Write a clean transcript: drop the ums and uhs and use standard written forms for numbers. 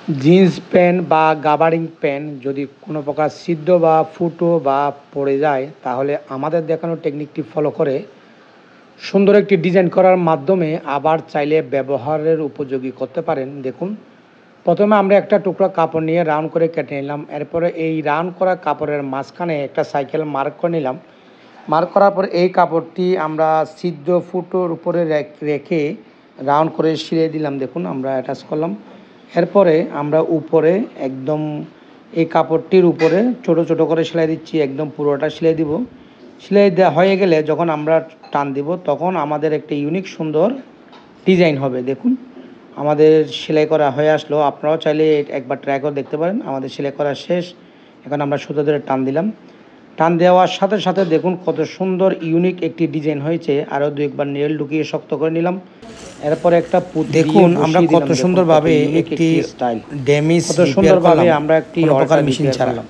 Jeans pant বা gabardine pant যদি কোনো প্রকার ছিদ্র বা ফুটো বা পড়ে যায়, তাহলে আমাদের দেখানো টেকনিকটি ফলো করে সুন্দর একটি ডিজাইন করার মাধ্যমে আবার চাইলে ব্যবহারের উপযোগী করতে পারেন। দেখুন, প্রথমে আমরা একটা টুকরা কাপড় নিয়ে রাউন্ড করে কেটে নিলাম। এরপরে এই রাউন্ড করা কাপড়ের মাঝখানে একটা সাইকেল মার্ক করে নিলাম। মার্ক করার পর এই কাপড়টি আমরা ছিদ্র ফুটোর উপরে রেখে রাউন্ড করে সিলিয়ে দিলাম। দেখুন, আমরা অ্যাটাচ করলাম। এরপরে আমরা উপরে একদম এই কাপড়টির উপরে ছোট ছোট করে সেলাই দিচ্ছি, একদম পুরোটা সেলাই দিব। সেলাই দেওয়া হয়ে গেলে যখন আমরা টান দিব, তখন আমাদের একটা ইউনিক সুন্দর ডিজাইন হবে। দেখুন, আমাদের সেলাই করা হয়ে আসলো। আপনারাও চাইলে একবার ট্রাই করে দেখতে পারেন। আমাদের সেলাই করা শেষ। এখন আমরা সুতো ধরে টান দিলাম। টান দেওয়ার সাথে সাথে দেখুন কত সুন্দর ইউনিক একটি ডিজাইন হয়েছে। আরও দু একবার নেল ঢুকিয়ে শক্ত করে নিলাম। এরপরে একটা দেখুন আমরা কত সুন্দরভাবে একটি স্টাইল, কত সুন্দরভাবে আমরা একটি মেশিন ছাড়ালাম।